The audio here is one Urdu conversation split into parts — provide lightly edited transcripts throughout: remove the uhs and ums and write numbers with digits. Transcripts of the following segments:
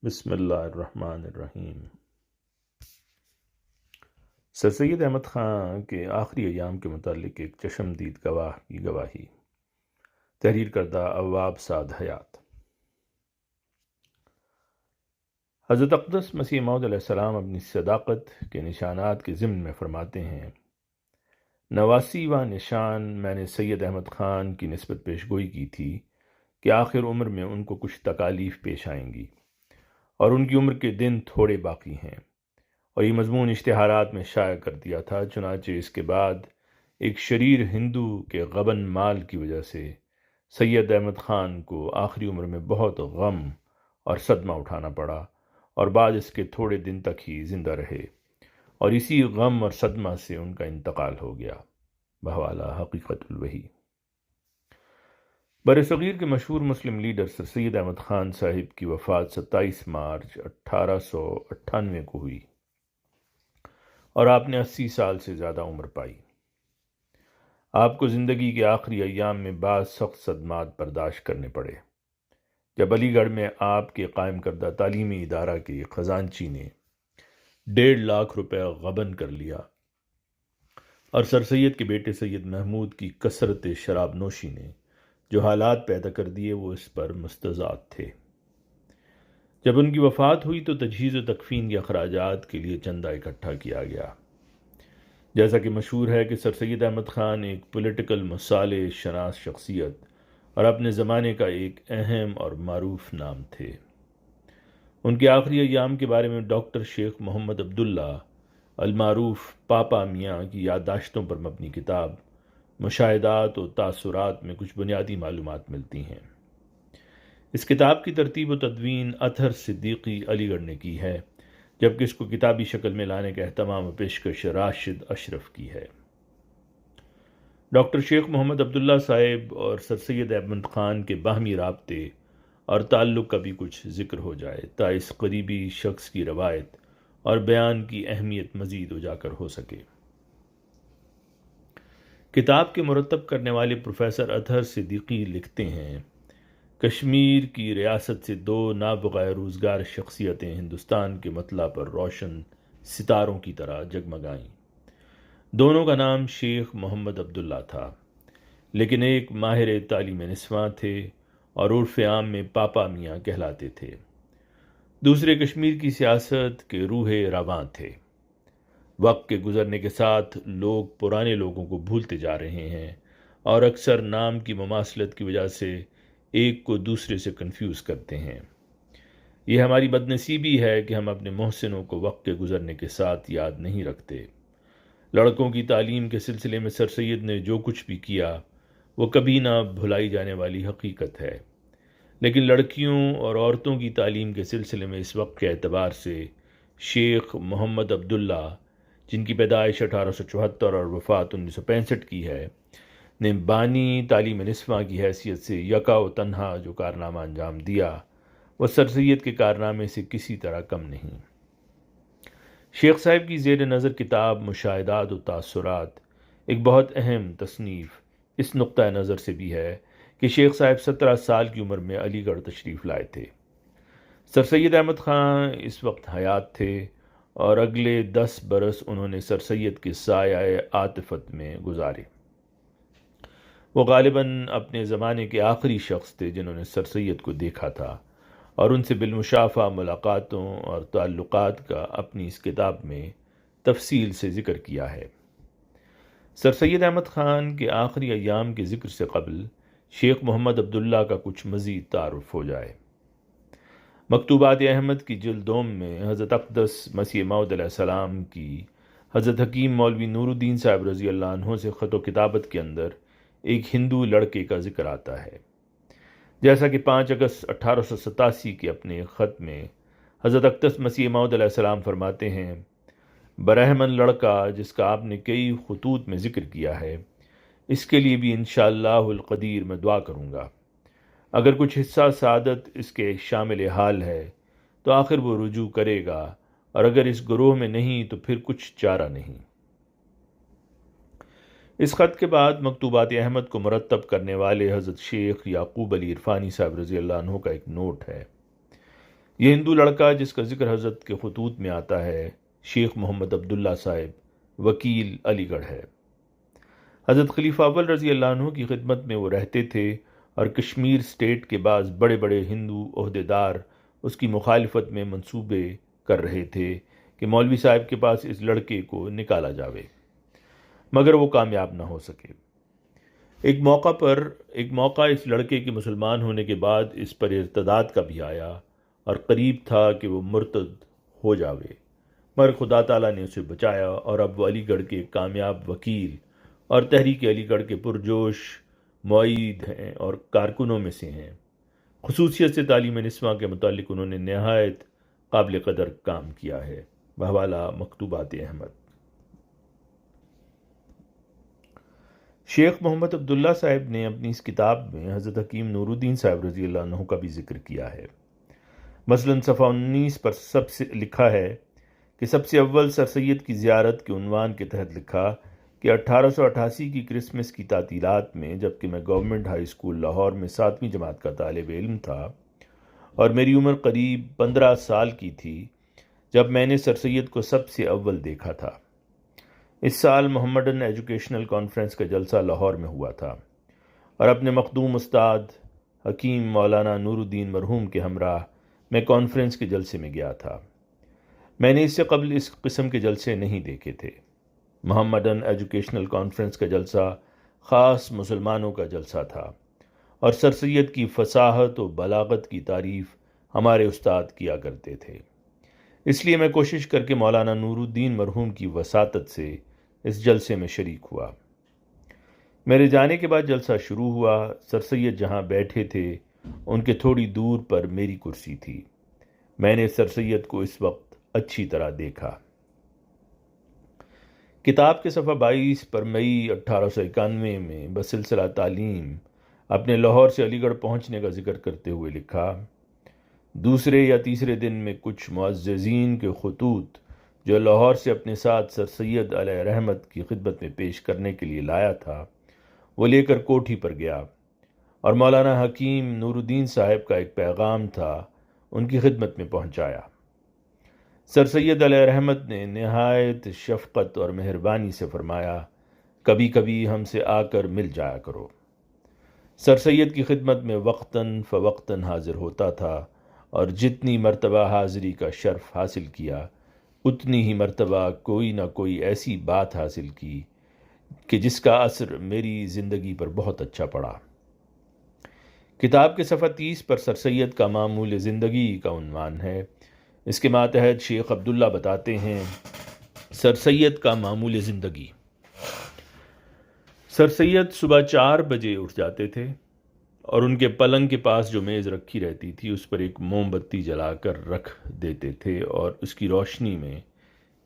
بسم اللہ الرحمن الرحیم۔ سر سید احمد خان کے آخری ایام کے متعلق ایک چشمدید گواہ کی گواہی۔ تحریر کردہ عواب سعد حیات۔ حضرت اقدس مسیح موعود علیہ السلام اپنی صداقت کے نشانات کے ضمن میں فرماتے ہیں، نواسی و نشان میں نے سید احمد خان کی نسبت پیشگوئی کی تھی کہ آخر عمر میں ان کو کچھ تکالیف پیش آئیں گی اور ان کی عمر کے دن تھوڑے باقی ہیں، اور یہ مضمون اشتہارات میں شائع کر دیا تھا۔ چنانچہ اس کے بعد ایک شریر ہندو کے غبن مال کی وجہ سے سید احمد خان کو آخری عمر میں بہت غم اور صدمہ اٹھانا پڑا، اور بعد اس کے تھوڑے دن تک ہی زندہ رہے، اور اسی غم اور صدمہ سے ان کا انتقال ہو گیا۔ بحوالہ حقیقت الوحی۔ برصغیر کے مشہور مسلم لیڈر سر سید احمد خان صاحب کی وفات 27 مارچ 1898 کو ہوئی، اور آپ نے 80 سال سے زیادہ عمر پائی۔ آپ کو زندگی کے آخری ایام میں بعض سخت صدمات برداشت کرنے پڑے، جب علی گڑھ میں آپ کے قائم کردہ تعلیمی ادارہ کے خزانچی نے 1.5 لاکھ روپے غبن کر لیا، اور سر سید کے بیٹے سید محمود کی کثرت شراب نوشی نے جو حالات پیدا کر دیے وہ اس پر مستضاد تھے۔ جب ان کی وفات ہوئی تو تجہیز و تکفین کے اخراجات کے لیے چندہ اکٹھا کیا گیا۔ جیسا کہ مشہور ہے کہ سر سید احمد خان ایک پولیٹیکل مصالح شناس شخصیت اور اپنے زمانے کا ایک اہم اور معروف نام تھے۔ ان کے آخری ایام کے بارے میں ڈاکٹر شیخ محمد عبداللہ المعروف پاپا میاں کی یادداشتوں پر مبنی کتاب مشاہدات و تاثرات میں کچھ بنیادی معلومات ملتی ہیں۔ اس کتاب کی ترتیب و تدوین اطہر صدیقی علی گڑھ نے کی ہے، جبکہ اس کو کتابی شکل میں لانے کا اہتمام و پیشکش راشد اشرف کی ہے۔ ڈاکٹر شیخ محمد عبداللہ صاحب اور سر سید احمد خان کے باہمی رابطے اور تعلق کا بھی کچھ ذکر ہو جائے تا اس قریبی شخص کی روایت اور بیان کی اہمیت مزید اجاگر ہو سکے۔ کتاب کے مرتب کرنے والے پروفیسر اطہر صدیقی لکھتے ہیں، کشمیر کی ریاست سے 2 نابغہ روزگار شخصیتیں ہندوستان کے مطلع پر روشن ستاروں کی طرح جگمگائیں۔ دونوں کا نام شیخ محمد عبداللہ تھا، لیکن ایک ماہر تعلیم نسواں تھے اور عرف عام میں پاپا میاں کہلاتے تھے۔ دوسرے کشمیر کی سیاست کے روح رواں تھے۔ وقت کے گزرنے کے ساتھ لوگ پرانے لوگوں کو بھولتے جا رہے ہیں، اور اکثر نام کی مماثلت کی وجہ سے ایک کو دوسرے سے کنفیوز کرتے ہیں۔ یہ ہماری بدنصیبی ہے کہ ہم اپنے محسنوں کو وقت کے گزرنے کے ساتھ یاد نہیں رکھتے۔ لڑکوں کی تعلیم کے سلسلے میں سر سید نے جو کچھ بھی کیا وہ کبھی نہ بھلائی جانے والی حقیقت ہے، لیکن لڑکیوں اور عورتوں کی تعلیم کے سلسلے میں اس وقت کے اعتبار سے شیخ محمد عبداللہ، جن کی پیدائش 1874 اور وفات 1965 کی ہے، نے بانی تعلیم نسواں کی حیثیت سے یکا و تنہا جو کارنامہ انجام دیا وہ سر سید کے کارنامے سے کسی طرح کم نہیں۔ شیخ صاحب کی زیر نظر کتاب مشاہدات و تاثرات ایک بہت اہم تصنیف اس نقطہ نظر سے بھی ہے کہ شیخ صاحب 17 سال کی عمر میں علی گڑھ تشریف لائے تھے۔ سر سید احمد خان اس وقت حیات تھے، اور اگلے 10 برس انہوں نے سر سید کے سایہ عاطفت میں گزارے۔ وہ غالباً اپنے زمانے کے آخری شخص تھے جنہوں نے سر سید کو دیکھا تھا، اور ان سے بالمشافہ ملاقاتوں اور تعلقات کا اپنی اس کتاب میں تفصیل سے ذکر کیا ہے۔ سر سید احمد خان کے آخری ایام کے ذکر سے قبل شیخ محمد عبداللہ کا کچھ مزید تعارف ہو جائے۔ مکتوبات احمد کی جلد دوم میں حضرت اقدس مسیح موعود علیہ السلام کی حضرت حکیم مولوی نور الدین صاحب رضی اللہ عنہ سے خط و کتابت کے اندر ایک ہندو لڑکے کا ذکر آتا ہے۔ جیسا کہ 5 اگست 1887 کے اپنے خط میں حضرت اقدس مسیح موعود علیہ السلام فرماتے ہیں، برہمن لڑکا جس کا آپ نے کئی خطوط میں ذکر کیا ہے، اس کے لیے بھی انشاءاللہ القدیر میں دعا کروں گا۔ اگر کچھ حصہ سعادت اس کے شامل حال ہے تو آخر وہ رجوع کرے گا، اور اگر اس گروہ میں نہیں تو پھر کچھ چارہ نہیں۔ اس خط کے بعد مکتوبات احمد کو مرتب کرنے والے حضرت شیخ یعقوب علی عرفانی صاحب رضی اللہ عنہ کا ایک نوٹ ہے۔ یہ ہندو لڑکا جس کا ذکر حضرت کے خطوط میں آتا ہے شیخ محمد عبداللہ صاحب وکیل علی گڑھ ہے۔ حضرت خلیفہ اول رضی اللہ عنہ کی خدمت میں وہ رہتے تھے اور کشمیر اسٹیٹ کے بعض بڑے بڑے ہندو عہدیدار اس کی مخالفت میں منصوبے کر رہے تھے کہ مولوی صاحب کے پاس اس لڑکے کو نکالا جاوے، مگر وہ کامیاب نہ ہو سکے۔ ایک موقع اس لڑکے کے مسلمان ہونے کے بعد اس پر ارتداد کا بھی آیا اور قریب تھا کہ وہ مرتد ہو جاوے، مگر خدا تعالیٰ نے اسے بچایا اور اب وہ علی گڑھ کے کامیاب وکیل اور تحریک علی گڑھ کے پرجوش معید ہیں اور کارکنوں میں سے ہیں۔ خصوصیت سے تعلیم نسواں کے متعلق انہوں نے نہایت قابل قدر کام کیا ہے۔ بحوالہ مکتوبات احمد۔ شیخ محمد عبداللہ صاحب نے اپنی اس کتاب میں حضرت حکیم نور الدین صاحب رضی اللہ عنہ کا بھی ذکر کیا ہے۔ مثلاً صفحہ 19 پر سب سے لکھا ہے کہ سب سے اول سر سید کی زیارت کے عنوان کے تحت لکھا کہ 1888 کی کرسمس کی تعطیلات میں جبکہ میں گورنمنٹ ہائی اسکول لاہور میں 7ویں جماعت کا طالب علم تھا اور میری عمر قریب 15 سال کی تھی جب میں نے سر سید کو سب سے اول دیکھا تھا۔ اس سال محمدن ایجوکیشنل کانفرنس کا جلسہ لاہور میں ہوا تھا اور اپنے مخدوم استاد حکیم مولانا نور الدین مرحوم کے ہمراہ میں کانفرنس کے جلسے میں گیا تھا۔ میں نے اس سے قبل اس قسم کے جلسے نہیں دیکھے تھے۔ محمدن ایجوکیشنل کانفرنس کا جلسہ خاص مسلمانوں کا جلسہ تھا اور سر سید کی فصاحت و بلاغت کی تعریف ہمارے استاد کیا کرتے تھے، اس لیے میں کوشش کر کے مولانا نور الدین مرحوم کی وساطت سے اس جلسے میں شریک ہوا۔ میرے جانے کے بعد جلسہ شروع ہوا۔ سر سید جہاں بیٹھے تھے ان کے تھوڑی دور پر میری کرسی تھی۔ میں نے سر سید کو اس وقت اچھی طرح دیکھا۔ کتاب کے صفحہ 22 پر مئی 1891 میں بسلسلہ تعلیم اپنے لاہور سے علی گڑھ پہنچنے کا ذکر کرتے ہوئے لکھا، دوسرے یا تیسرے دن میں کچھ معززین کے خطوط جو لاہور سے اپنے ساتھ سر سید علیہ رحمت کی خدمت میں پیش کرنے کے لیے لایا تھا وہ لے کر کوٹھی پر گیا اور مولانا حکیم نور الدین صاحب کا ایک پیغام تھا ان کی خدمت میں پہنچایا۔ سر سید علیہ رحمت نے نہایت شفقت اور مہربانی سے فرمایا، کبھی کبھی ہم سے آ کر مل جایا کرو۔ سر سید کی خدمت میں وقتاً فوقتاً حاضر ہوتا تھا اور جتنی مرتبہ حاضری کا شرف حاصل کیا اتنی ہی مرتبہ کوئی نہ کوئی ایسی بات حاصل کی کہ جس کا اثر میری زندگی پر بہت اچھا پڑا۔ کتاب کے صفحہ 30 پر سر سید کا معمول زندگی کا عنوان ہے۔ اس کے ماتحت شیخ عبداللہ بتاتے ہیں، سر سید کا معمول زندگی۔ سر سید صبح 4 بجے اٹھ جاتے تھے اور ان کے پلنگ کے پاس جو میز رکھی رہتی تھی اس پر ایک موم بتی جلا کر رکھ دیتے تھے اور اس کی روشنی میں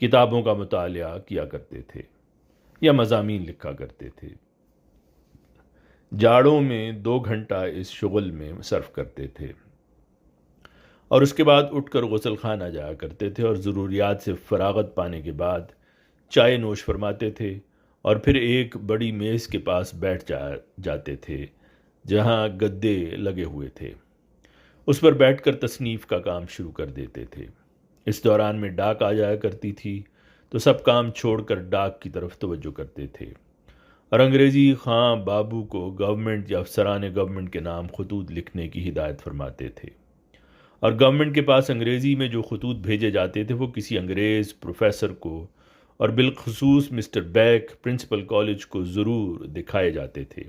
کتابوں کا مطالعہ کیا کرتے تھے یا مضامین لکھا کرتے تھے۔ جاڑوں میں 2 گھنٹہ اس شغل میں صرف کرتے تھے اور اس کے بعد اٹھ کر غسل خانہ جایا کرتے تھے اور ضروریات سے فراغت پانے کے بعد چائے نوش فرماتے تھے اور پھر ایک بڑی میز کے پاس بیٹھ جاتے تھے جہاں گدے لگے ہوئے تھے، اس پر بیٹھ کر تصنیف کا کام شروع کر دیتے تھے۔ اس دوران میں ڈاک آ جایا کرتی تھی تو سب کام چھوڑ کر ڈاک کی طرف توجہ کرتے تھے اور انگریزی خاں بابو کو گورنمنٹ یا افسران گورنمنٹ کے نام خطوط لکھنے کی ہدایت فرماتے تھے اور گورنمنٹ کے پاس انگریزی میں جو خطوط بھیجے جاتے تھے وہ کسی انگریز پروفیسر کو اور بالخصوص مسٹر بیک پرنسپل کالج کو ضرور دکھائے جاتے تھے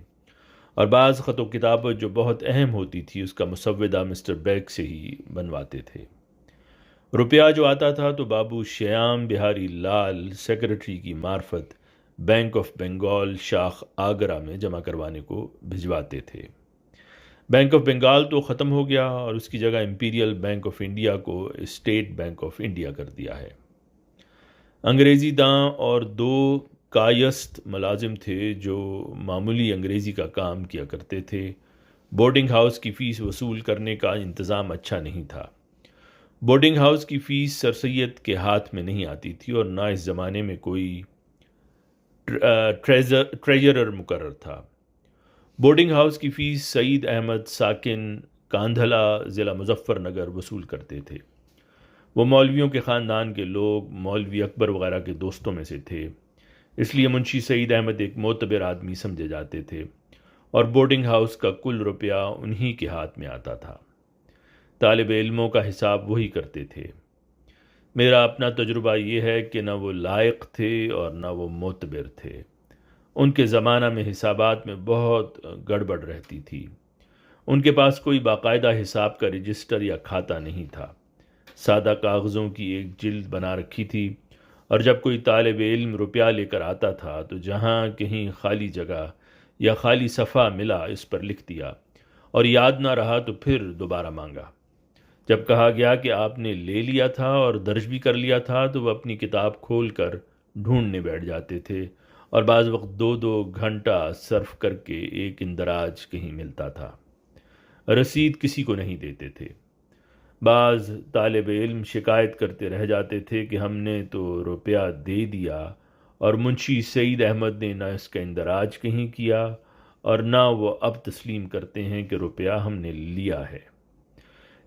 اور بعض خط و کتابت جو بہت اہم ہوتی تھی اس کا مسودہ مسٹر بیک سے ہی بنواتے تھے۔ روپیہ جو آتا تھا تو بابو شیام بہاری لال سیکرٹری کی معرفت بینک آف بنگال شاخ آگرہ میں جمع کروانے کو بھجواتے تھے۔ بینک آف بنگال تو ختم ہو گیا اور اس کی جگہ امپیریل بینک آف انڈیا کو اسٹیٹ بینک آف انڈیا کر دیا ہے۔ انگریزی داں اور 2 کائست ملازم تھے جو معمولی انگریزی کا کام کیا کرتے تھے۔ بورڈنگ ہاؤس کی فیس وصول کرنے کا انتظام اچھا نہیں تھا۔ بورڈنگ ہاؤس کی فیس سر سید کے ہاتھ میں نہیں آتی تھی اور نہ اس زمانے میں کوئی ٹریجرر مقرر تھا۔ بورڈنگ ہاؤس کی فیس سعید احمد ساکن کاندھلا ضلع مظفر نگر وصول کرتے تھے۔ وہ مولویوں کے خاندان کے لوگ مولوی اکبر وغیرہ کے دوستوں میں سے تھے، اس لیے منشی سعید احمد ایک معتبر آدمی سمجھے جاتے تھے اور بورڈنگ ہاؤس کا کل روپیہ انہی کے ہاتھ میں آتا تھا۔ طالب علموں کا حساب وہی کرتے تھے۔ میرا اپنا تجربہ یہ ہے کہ نہ وہ لائق تھے اور نہ وہ معتبر تھے۔ ان کے زمانہ میں حسابات میں بہت گڑبڑ رہتی تھی۔ ان کے پاس کوئی باقاعدہ حساب کا رجسٹر یا کھاتہ نہیں تھا، سادہ کاغذوں کی ایک جلد بنا رکھی تھی، اور جب کوئی طالب علم روپیہ لے کر آتا تھا تو جہاں کہیں خالی جگہ یا خالی صفحہ ملا اس پر لکھ دیا، اور یاد نہ رہا تو پھر دوبارہ مانگا۔ جب کہا گیا کہ آپ نے لے لیا تھا اور درج بھی کر لیا تھا تو وہ اپنی کتاب کھول کر ڈھونڈنے بیٹھ جاتے تھے، اور بعض وقت 2 گھنٹہ صرف کر کے ایک اندراج کہیں ملتا تھا۔ رسید کسی کو نہیں دیتے تھے۔ بعض طالب علم شکایت کرتے رہ جاتے تھے کہ ہم نے تو روپیہ دے دیا اور منشی سعید احمد نے نہ اس کا اندراج کہیں کیا اور نہ وہ اب تسلیم کرتے ہیں کہ روپیہ ہم نے لیا ہے۔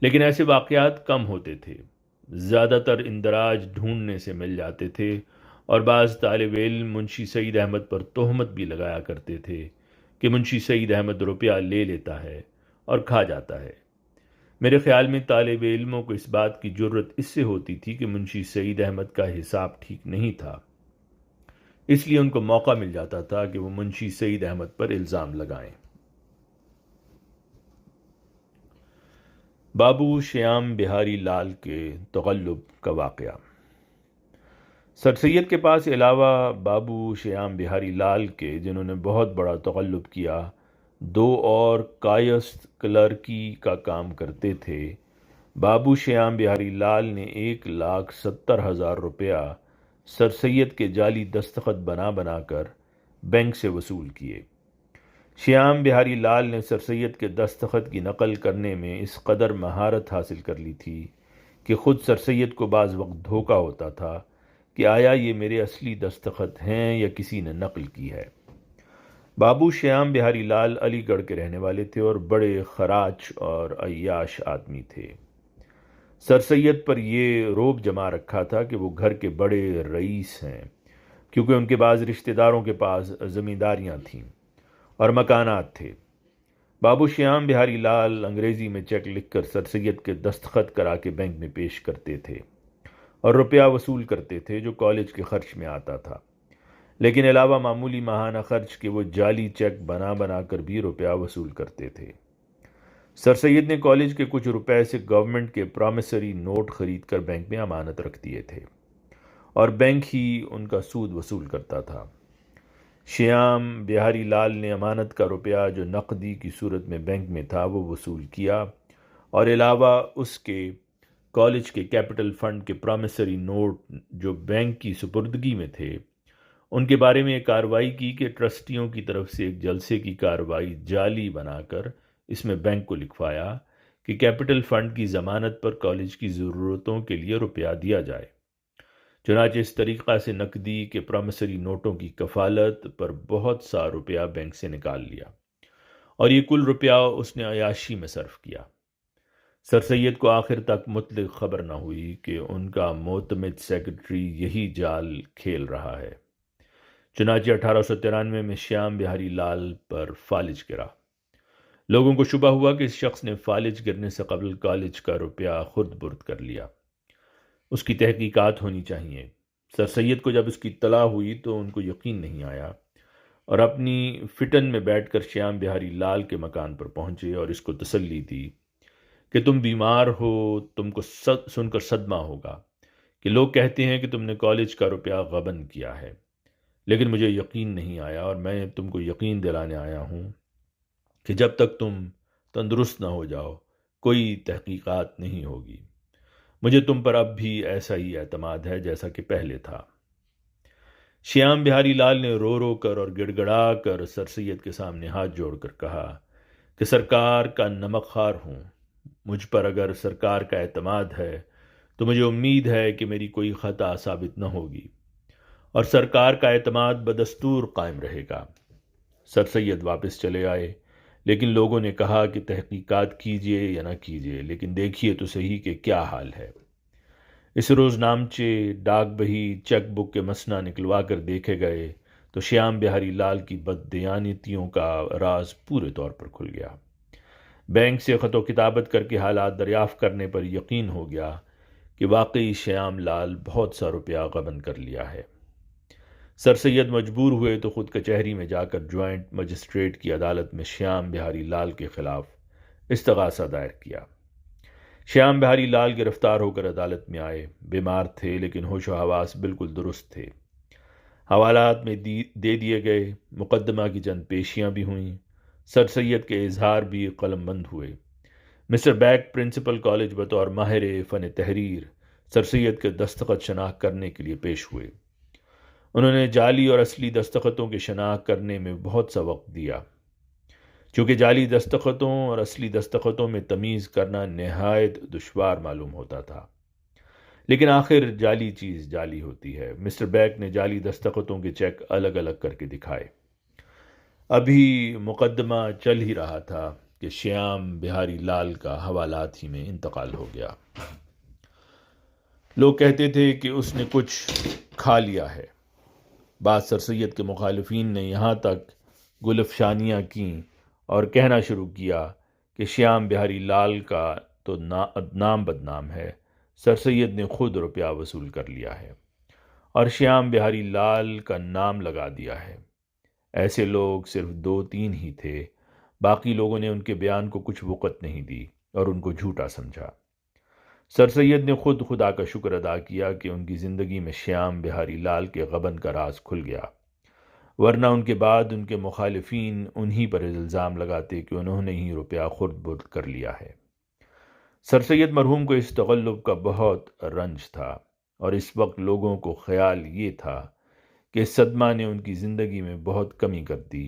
لیکن ایسے واقعات کم ہوتے تھے، زیادہ تر اندراج ڈھونڈنے سے مل جاتے تھے، اور بعض طالب علم منشی سعید احمد پر تہمت بھی لگایا کرتے تھے کہ منشی سعید احمد روپیہ لے لیتا ہے اور کھا جاتا ہے۔ میرے خیال میں طالب علموں کو اس بات کی جرت اس سے ہوتی تھی کہ منشی سعید احمد کا حساب ٹھیک نہیں تھا، اس لیے ان کو موقع مل جاتا تھا کہ وہ منشی سعید احمد پر الزام لگائیں۔ بابو شیام بہاری لال کے تغلب کا واقعہ۔ سر سید کے پاس علاوہ بابو شیام بہاری لال کے، جنہوں نے بہت بڑا تغلب کیا، 2 اور کایست کلرکی کا کام کرتے تھے۔ بابو شیام بہاری لال نے 1,70,000 روپیہ سر سید کے جعلی دستخط بنا بنا کر بینک سے وصول کیے۔ شیام بہاری لال نے سر سید کے دستخط کی نقل کرنے میں اس قدر مہارت حاصل کر لی تھی کہ خود سر سید کو بعض وقت دھوکہ ہوتا تھا کہ آیا یہ میرے اصلی دستخط ہیں یا کسی نے نقل کی ہے۔ بابو شیام بہاری لال علی گڑھ کے رہنے والے تھے اور بڑے خراچ اور عیاش آدمی تھے۔ سر سید پر یہ روب جما رکھا تھا کہ وہ گھر کے بڑے رئیس ہیں، کیونکہ ان کے بعض رشتہ داروں کے پاس زمینداریاں تھیں اور مکانات تھے۔ بابو شیام بہاری لال انگریزی میں چیک لکھ کر سر سید کے دستخط کرا کے بینک میں پیش کرتے تھے اور روپیہ وصول کرتے تھے جو کالج کے خرچ میں آتا تھا، لیکن علاوہ معمولی ماہانہ خرچ کے وہ جعلی چیک بنا بنا کر بھی روپیہ وصول کرتے تھے۔ سر سید نے کالج کے کچھ روپے سے گورنمنٹ کے پرومسری نوٹ خرید کر بینک میں امانت رکھ دیے تھے اور بینک ہی ان کا سود وصول کرتا تھا۔ شیام بہاری لال نے امانت کا روپیہ جو نقدی کی صورت میں بینک میں تھا وہ وصول کیا، اور علاوہ اس کے کالج کے کیپٹل فنڈ کے پرومسری نوٹ جو بینک کی سپردگی میں تھے ان کے بارے میں ایک کارروائی کی کہ ٹرسٹیوں کی طرف سے ایک جلسے کی کارروائی جعلی بنا کر اس میں بینک کو لکھوایا کہ کیپٹل فنڈ کی ضمانت پر کالج کی ضرورتوں کے لیے روپیہ دیا جائے۔ چنانچہ اس طریقہ سے نقدی کے پرومسری نوٹوں کی کفالت پر بہت سا روپیہ بینک سے نکال لیا، اور یہ کل روپیہ اس نے عیاشی میں صرف کیا۔ سر سید کو آخر تک مطلق خبر نہ ہوئی کہ ان کا معتمد سیکرٹری یہی جال کھیل رہا ہے۔ چنانچہ 1893 میں شیام بہاری لال پر فالج گرا۔ لوگوں کو شبہ ہوا کہ اس شخص نے فالج گرنے سے قبل کالج کا روپیہ خود برد کر لیا۔ اس کی تحقیقات ہونی چاہیے۔ سر سید کو جب اس کی اطلاع ہوئی تو ان کو یقین نہیں آیا، اور اپنی فٹن میں بیٹھ کر شیام بہاری لال کے مکان پر پہنچے اور اس کو تسلی دی کہ تم بیمار ہو، تم کو سن کر صدمہ ہوگا کہ لوگ کہتے ہیں کہ تم نے کالج کا روپیہ غبن کیا ہے، لیکن مجھے یقین نہیں آیا، اور میں تم کو یقین دلانے آیا ہوں کہ جب تک تم تندرست نہ ہو جاؤ کوئی تحقیقات نہیں ہوگی۔ مجھے تم پر اب بھی ایسا ہی اعتماد ہے جیسا کہ پہلے تھا۔ شیام بہاری لال نے رو رو کر اور گڑ گڑا کر سر سید کے سامنے ہاتھ جوڑ کر کہا کہ سرکار کا نمک خوار ہوں، مجھ پر اگر سرکار کا اعتماد ہے تو مجھے امید ہے کہ میری کوئی خطا ثابت نہ ہوگی اور سرکار کا اعتماد بدستور قائم رہے گا۔ سر سید واپس چلے آئے، لیکن لوگوں نے کہا کہ تحقیقات کیجیے یا نہ کیجیے، لیکن دیکھیے تو صحیح کہ کیا حال ہے۔ اس روز نامچے، ڈاک بہی، چیک بک کے مسنا نکلوا کر دیکھے گئے تو شیام بہاری لال کی بددیانتیوں کا راز پورے طور پر کھل گیا۔ بینک سے خط و کتابت کر کے حالات دریافت کرنے پر یقین ہو گیا کہ واقعی شیام لال بہت سا روپیہ غبن کر لیا ہے۔ سر سید مجبور ہوئے تو خود کچہری میں جا کر جوائنٹ مجسٹریٹ کی عدالت میں شیام بہاری لال کے خلاف استغاثہ دائر کیا۔ شیام بہاری لال گرفتار ہو کر عدالت میں آئے، بیمار تھے لیکن ہوش و حواس بالکل درست تھے۔ حوالات میں دے دیے گئے، مقدمہ کی چند پیشیاں بھی ہوئیں، سر سید کے اظہار بھی قلم بند ہوئے۔ مسٹر بیک پرنسپل کالج بطور ماہر فن تحریر سر سید کے دستخط شناخت کرنے کے لیے پیش ہوئے۔ انہوں نے جعلی اور اصلی دستخطوں کی شناخت کرنے میں بہت سا وقت دیا، چونکہ جعلی دستخطوں اور اصلی دستخطوں میں تمیز کرنا نہایت دشوار معلوم ہوتا تھا، لیکن آخر جعلی چیز جعلی ہوتی ہے۔ مسٹر بیک نے جعلی دستخطوں کے چیک الگ الگ کر کے دکھائے۔ ابھی مقدمہ چل ہی رہا تھا کہ شیام بہاری لال کا حوالات ہی میں انتقال ہو گیا۔ لوگ کہتے تھے کہ اس نے کچھ کھا لیا ہے۔ بعض سر سید کے مخالفین نے یہاں تک گلفشانیاں کیں اور کہنا شروع کیا کہ شیام بہاری لال کا تو نام بدنام ہے، سر سید نے خود روپیہ وصول کر لیا ہے اور شیام بہاری لال کا نام لگا دیا ہے۔ ایسے لوگ صرف 2-3 ہی تھے، باقی لوگوں نے ان کے بیان کو کچھ وقت نہیں دی اور ان کو جھوٹا سمجھا۔ سر سید نے خود خدا کا شکر ادا کیا کہ ان کی زندگی میں شیام بہاری لال کے غبن کا راز کھل گیا، ورنہ ان کے بعد ان کے مخالفین انہی پر الزام لگاتے کہ انہوں نے ہی روپیہ خرد برد کر لیا ہے۔ سر سید مرحوم کو اس تغلب کا بہت رنج تھا اور اس وقت لوگوں کو خیال یہ تھا کہ اس صدمہ نے ان کی زندگی میں بہت کمی کر دی،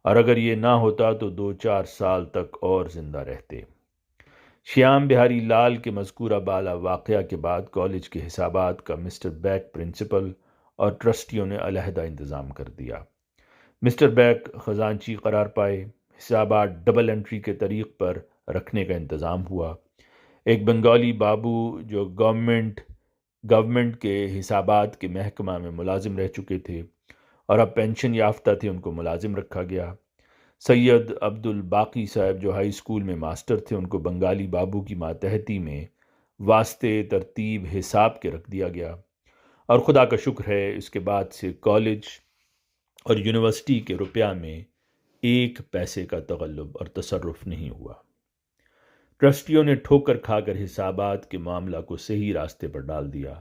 اور اگر یہ نہ ہوتا تو 2-4 سال تک اور زندہ رہتے۔ شیام بہاری لال کے مذکورہ بالا واقعہ کے بعد کالج کے حسابات کا مسٹر بیک پرنسپل اور ٹرسٹیوں نے علیحدہ انتظام کر دیا۔ مسٹر بیک خزانچی قرار پائے، حسابات ڈبل انٹری کے طریق پر رکھنے کا انتظام ہوا۔ ایک بنگالی بابو جو گورنمنٹ کے حسابات کے محکمہ میں ملازم رہ چکے تھے اور اب پینشن یافتہ تھے، ان کو ملازم رکھا گیا۔ سید عبد الباقی صاحب جو ہائی اسکول میں ماسٹر تھے، ان کو بنگالی بابو کی ماتحتی میں واسطے ترتیب حساب کے رکھ دیا گیا، اور خدا کا شکر ہے اس کے بعد سے کالج اور یونیورسٹی کے روپیہ میں 1 پیسے کا تغلب اور تصرف نہیں ہوا۔ ٹرسٹیوں نے ٹھوکر کھا کر حسابات کے معاملہ کو صحیح راستے پر ڈال دیا،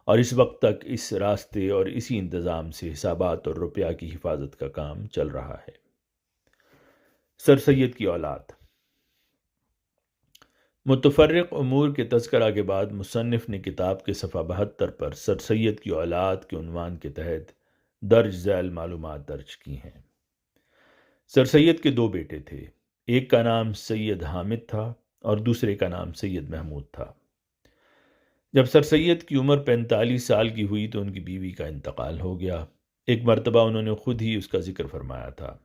اور اس وقت تک اس راستے اور اسی انتظام سے حسابات اور روپیہ کی حفاظت کا کام چل رہا ہے۔ سر سید کی اولاد۔ متفرق امور کے تذکرہ کے بعد مصنف نے کتاب کے صفحہ 72 پر سر سید کی اولاد کے عنوان کے تحت درج ذیل معلومات درج کی ہیں۔ سر سید کے 2 بیٹے تھے، ایک کا نام سید حامد تھا اور دوسرے کا نام سید محمود تھا۔ جب سر سید کی عمر 45 سال کی ہوئی تو ان کی بیوی کا انتقال ہو گیا۔ ایک مرتبہ انہوں نے خود ہی اس کا ذکر فرمایا تھا۔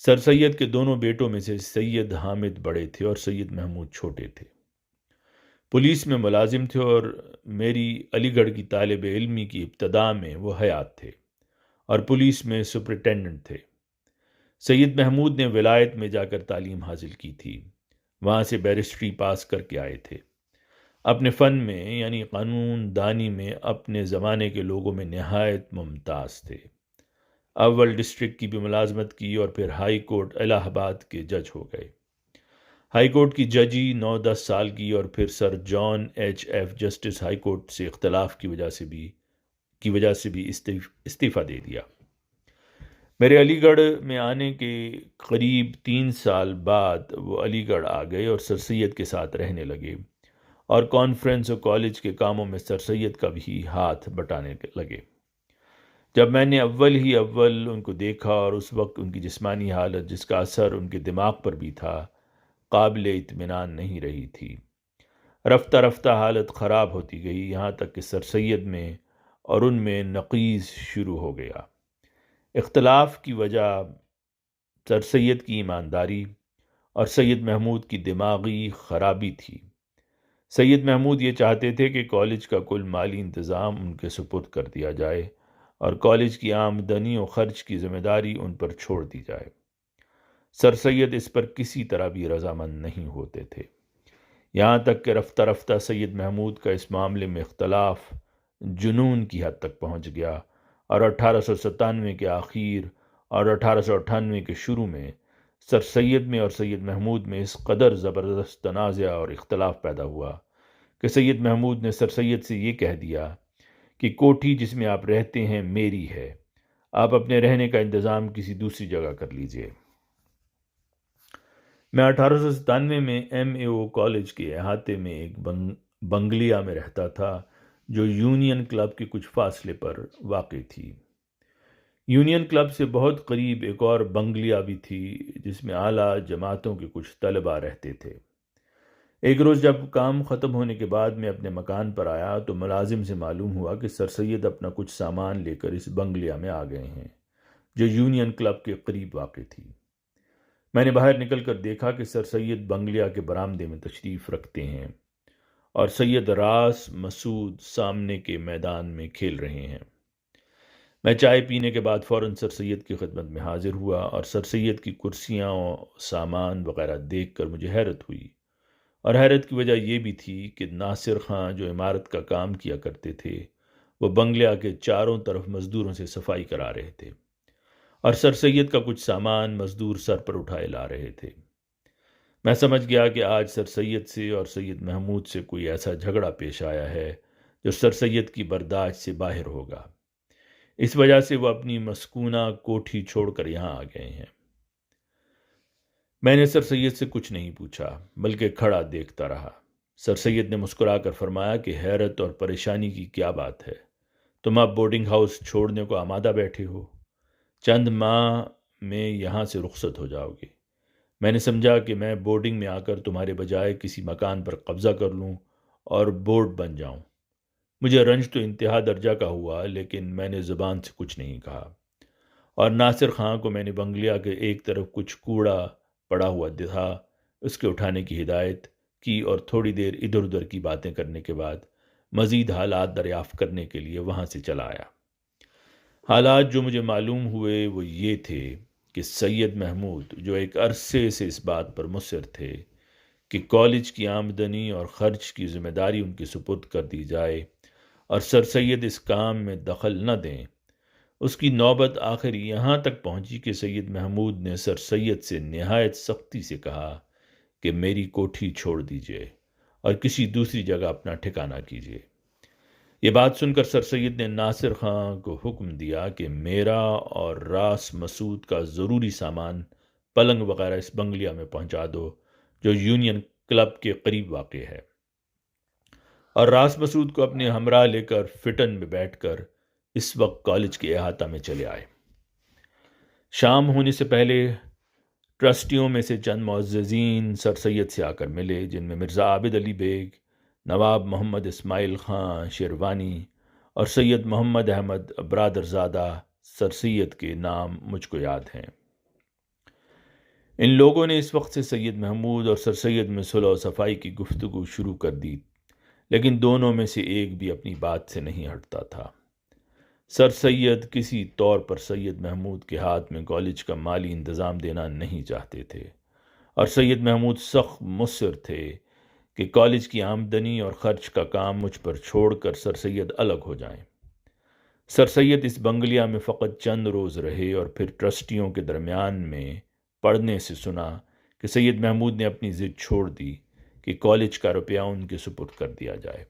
سر سید کے دونوں بیٹوں میں سے سید حامد بڑے تھے اور سید محمود چھوٹے تھے۔ پولیس میں ملازم تھے اور میری علی گڑھ کی طالب علمی کی ابتدا میں وہ حیات تھے اور پولیس میں سپرنٹینڈنٹ تھے۔ سید محمود نے ولایت میں جا کر تعلیم حاصل کی تھی، وہاں سے بیرسٹری پاس کر کے آئے تھے۔ اپنے فن میں یعنی قانون دانی میں اپنے زمانے کے لوگوں میں نہایت ممتاز تھے۔ اول ڈسٹرکٹ کی بھی ملازمت کی اور پھر ہائی کورٹ الہ آباد کے جج ہو گئے۔ ہائی کورٹ کی ججی 9-10 سال کی اور پھر sir John H F justice high court سے اختلاف کی وجہ سے بھی استعفیٰ دے دیا۔ میرے علی گڑھ میں آنے کے قریب 3 سال بعد وہ علی گڑھ آ گئے اور سر سید کے ساتھ رہنے لگے، اور کانفرنس اور کالج کے کاموں میں سر سید کا بھی ہاتھ بٹانے لگے۔ جب میں نے اول ان کو دیکھا اور اس وقت ان کی جسمانی حالت، جس کا اثر ان کے دماغ پر بھی تھا، قابل اطمینان نہیں رہی تھی۔ رفتہ رفتہ حالت خراب ہوتی گئی، یہاں تک کہ سر سید میں اور ان میں نقیض شروع ہو گیا۔ اختلاف کی وجہ سر سید کی ایمانداری اور سید محمود کی دماغی خرابی تھی۔ سید محمود یہ چاہتے تھے کہ کالج کا کل مالی انتظام ان کے سپرد کر دیا جائے اور کالج کی آمدنی و خرچ کی ذمہ داری ان پر چھوڑ دی جائے۔ سر سید اس پر کسی طرح بھی رضامند نہیں ہوتے تھے، یہاں تک کہ رفتہ رفتہ سید محمود کا اس معاملے میں اختلاف جنون کی حد تک پہنچ گیا اور 1897 کے آخر اور 1898 کے شروع میں سر سید میں اور سید محمود میں اس قدر زبردست تنازع اور اختلاف پیدا ہوا کہ سید محمود نے سر سید سے یہ کہہ دیا کہ کوٹھی جس میں آپ رہتے ہیں میری ہے، آپ اپنے رہنے کا انتظام کسی دوسری جگہ کر لیجئے۔ میں 1897 میں ایم اے او کالج کے احاطے میں ایک بنگلیا میں رہتا تھا جو یونین کلب کے کچھ فاصلے پر واقع تھی۔ یونین کلب سے بہت قریب ایک اور بنگلیا بھی تھی جس میں اعلیٰ جماعتوں کے کچھ طلباء رہتے تھے۔ ایک روز جب کام ختم ہونے کے بعد میں اپنے مکان پر آیا تو ملازم سے معلوم ہوا کہ سر سید اپنا کچھ سامان لے کر اس بنگلیا میں آ گئے ہیں جو یونین کلب کے قریب واقع تھی۔ میں نے باہر نکل کر دیکھا کہ سر سید بنگلیا کے برآمدے میں تشریف رکھتے ہیں اور سید راس مسعود سامنے کے میدان میں کھیل رہے ہیں۔ میں چائے پینے کے بعد فوراً سر سید کی خدمت میں حاضر ہوا اور سر سید کی کرسیاں و سامان وغیرہ دیکھ کر مجھے حیرت ہوئی، اور حیرت کی وجہ یہ بھی تھی کہ ناصر خان جو عمارت کا کام کیا کرتے تھے وہ بنگلہ کے چاروں طرف مزدوروں سے صفائی کرا رہے تھے اور سر سید کا کچھ سامان مزدور سر پر اٹھائے لا رہے تھے۔ میں سمجھ گیا کہ آج سر سید سے اور سید محمود سے کوئی ایسا جھگڑا پیش آیا ہے جو سر سید کی برداشت سے باہر ہوگا، اس وجہ سے وہ اپنی مسکونہ کوٹھی چھوڑ کر یہاں آ گئے ہیں۔ میں نے سر سید سے کچھ نہیں پوچھا بلکہ کھڑا دیکھتا رہا۔ سر سید نے مسکرا کر فرمایا کہ حیرت اور پریشانی کی کیا بات ہے، تم اب بورڈنگ ہاؤس چھوڑنے کو آمادہ بیٹھے ہو، چند ماہ میں یہاں سے رخصت ہو جاؤ گے۔ میں نے سمجھا کہ میں بورڈنگ میں آ کر تمہارے بجائے کسی مکان پر قبضہ کر لوں اور بورڈ بن جاؤں۔ مجھے رنج تو انتہا درجہ کا ہوا، لیکن میں نے زبان سے کچھ نہیں کہا، اور ناصر خان کو میں نے بنگلیا کے ایک طرف کچھ کوڑا پڑا ہوا تھا اس کے اٹھانے کی ہدایت کی اور تھوڑی دیر ادھر ادھر کی باتیں کرنے کے بعد مزید حالات دریافت کرنے کے لیے وہاں سے چلا آیا۔ حالات جو مجھے معلوم ہوئے وہ یہ تھے کہ سید محمود جو ایک عرصے سے اس بات پر مصر تھے کہ کالج کی آمدنی اور خرچ کی ذمہ داری ان کے سپرد کر دی جائے اور سر سید اس کام میں دخل نہ دیں، اس کی نوبت آخر یہاں تک پہنچی کہ سید محمود نے سر سید سے نہایت سختی سے کہا کہ میری کوٹھی چھوڑ دیجئے اور کسی دوسری جگہ اپنا ٹھکانہ کیجئے۔ یہ بات سن کر سر سید نے ناصر خان کو حکم دیا کہ میرا اور راس مسعود کا ضروری سامان پلنگ وغیرہ اس بنگلیا میں پہنچا دو جو یونین کلب کے قریب واقع ہے، اور راس مسعود کو اپنے ہمراہ لے کر فٹن میں بیٹھ کر اس وقت کالج کے احاطہ میں چلے آئے۔ شام ہونے سے پہلے ٹرسٹیوں میں سے چند معززین سر سید سے آ کر ملے، جن میں مرزا عابد علی بیگ، نواب محمد اسماعیل خان شیروانی اور سید محمد احمد برادر زادہ سر سید کے نام مجھ کو یاد ہیں۔ ان لوگوں نے اس وقت سے سید محمود اور سر سید میں صلح و صفائی کی گفتگو شروع کر دی، لیکن دونوں میں سے ایک بھی اپنی بات سے نہیں ہٹتا تھا۔ سر سید کسی طور پر سید محمود کے ہاتھ میں کالج کا مالی انتظام دینا نہیں چاہتے تھے، اور سید محمود سخت مصر تھے کہ کالج کی آمدنی اور خرچ کا کام مجھ پر چھوڑ کر سر سید الگ ہو جائیں۔ سر سید اس بنگلیا میں فقط چند روز رہے اور پھر ٹرسٹیوں کے درمیان میں پڑھنے سے سنا کہ سید محمود نے اپنی ضد چھوڑ دی کہ کالج کا روپیہ ان کے سپرد کر دیا جائے،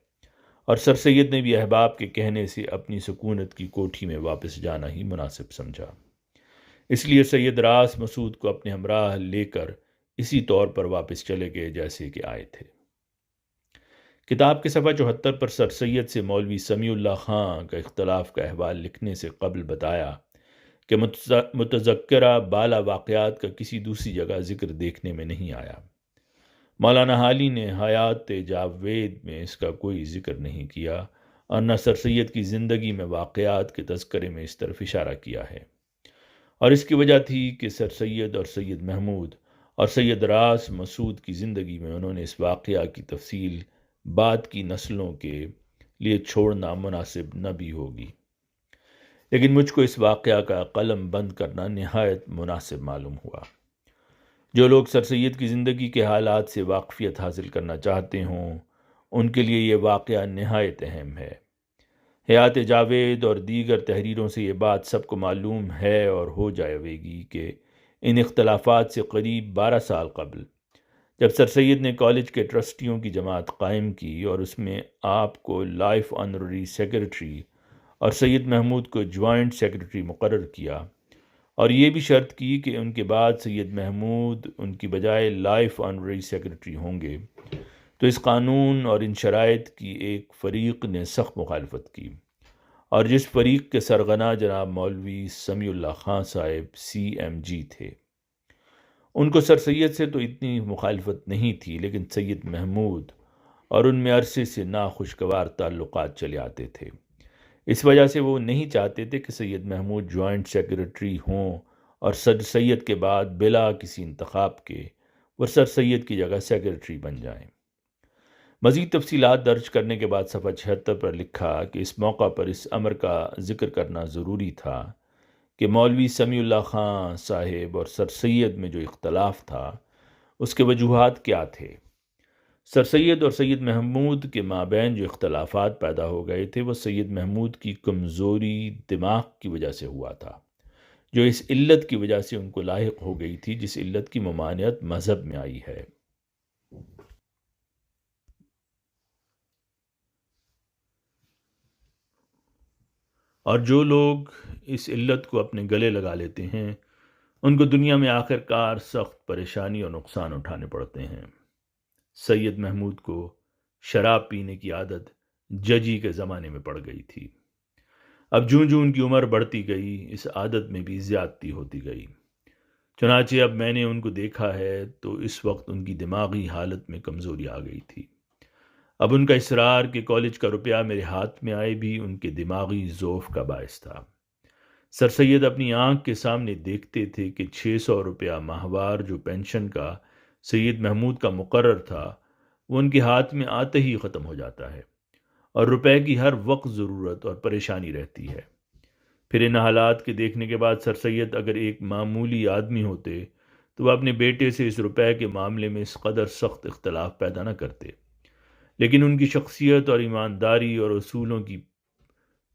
اور سر سید نے بھی احباب کے کہنے سے اپنی سکونت کی کوٹھی میں واپس جانا ہی مناسب سمجھا۔ اس لیے سید راس مسعود کو اپنے ہمراہ لے کر اسی طور پر واپس چلے گئے جیسے کہ آئے تھے۔ کتاب کے صفحہ 74 پر سر سید سے مولوی سمیع اللہ خان کا اختلاف کا احوال لکھنے سے قبل بتایا کہ متذکرہ بالا واقعات کا کسی دوسری جگہ ذکر دیکھنے میں نہیں آیا۔ مولانا حالی نے حیات جاوید میں اس کا کوئی ذکر نہیں کیا، اور نہ سر سید کی زندگی میں واقعات کے تذکرے میں اس طرف اشارہ کیا ہے۔ اور اس کی وجہ تھی کہ سر سید اور سید محمود اور سید راس مسعود کی زندگی میں انہوں نے اس واقعہ کی تفصیل بعد کی نسلوں کے لیے چھوڑنا مناسب نہ بھی ہوگی، لیکن مجھ کو اس واقعہ کا قلم بند کرنا نہایت مناسب معلوم ہوا۔ جو لوگ سر سید کی زندگی کے حالات سے واقفیت حاصل کرنا چاہتے ہوں ان کے لیے یہ واقعہ نہایت اہم ہے۔ حیات جاوید اور دیگر تحریروں سے یہ بات سب کو معلوم ہے اور ہو جائے گی کہ ان اختلافات سے قریب 12 سال قبل جب سر سید نے کالج کے ٹرسٹیوں کی جماعت قائم کی اور اس میں آپ کو لائف آنرری سیکرٹری اور سید محمود کو جوائنٹ سیکرٹری مقرر کیا اور یہ بھی شرط کی کہ ان کے بعد سید محمود ان کی بجائے لائف آنرری سیکرٹری ہوں گے، تو اس قانون اور ان شرائط کی ایک فریق نے سخت مخالفت کی، اور جس فریق کے سرغنہ جناب مولوی سمیع اللہ خان صاحب CMG تھے۔ ان کو سر سید سے تو اتنی مخالفت نہیں تھی، لیکن سید محمود اور ان میں عرصے سے ناخوشگوار تعلقات چلے آتے تھے۔ اس وجہ سے وہ نہیں چاہتے تھے کہ سید محمود جوائنٹ سیکرٹری ہوں اور سر سید کے بعد بلا کسی انتخاب کے وہ سر سید کی جگہ سیکرٹری بن جائیں۔ مزید تفصیلات درج کرنے کے بعد صفحہ 76 پر لکھا کہ اس موقع پر اس امر کا ذکر کرنا ضروری تھا کہ مولوی سمیع اللہ خان صاحب اور سر سید میں جو اختلاف تھا اس کے وجوہات کیا تھے۔ سر سید اور سید محمود کے مابین جو اختلافات پیدا ہو گئے تھے وہ سید محمود کی کمزوری دماغ کی وجہ سے ہوا تھا، جو اس علت کی وجہ سے ان کو لاحق ہو گئی تھی جس علت کی ممانعت مذہب میں آئی ہے۔ اور جو لوگ اس علت کو اپنے گلے لگا لیتے ہیں ان کو دنیا میں آخر کار سخت پریشانی اور نقصان اٹھانے پڑتے ہیں۔ سید محمود کو شراب پینے کی عادت ججی کے زمانے میں پڑ گئی تھی۔ اب جوں جوں ان کی عمر بڑھتی گئی اس عادت میں بھی زیادتی ہوتی گئی، چنانچہ اب میں نے ان کو دیکھا ہے تو اس وقت ان کی دماغی حالت میں کمزوری آ گئی تھی۔ اب ان کا اصرار کہ کالج کا روپیہ میرے ہاتھ میں آئے بھی ان کے دماغی ضعف کا باعث تھا۔ سر سید اپنی آنکھ کے سامنے دیکھتے تھے کہ 600 روپیہ ماہوار جو پینشن کا سید محمود کا مقرر تھا وہ ان کے ہاتھ میں آتے ہی ختم ہو جاتا ہے اور روپے کی ہر وقت ضرورت اور پریشانی رہتی ہے۔ پھر ان حالات کے دیکھنے کے بعد سر سید اگر ایک معمولی آدمی ہوتے تو وہ اپنے بیٹے سے اس روپے کے معاملے میں اس قدر سخت اختلاف پیدا نہ کرتے، لیکن ان کی شخصیت اور ایمانداری اور اصولوں کی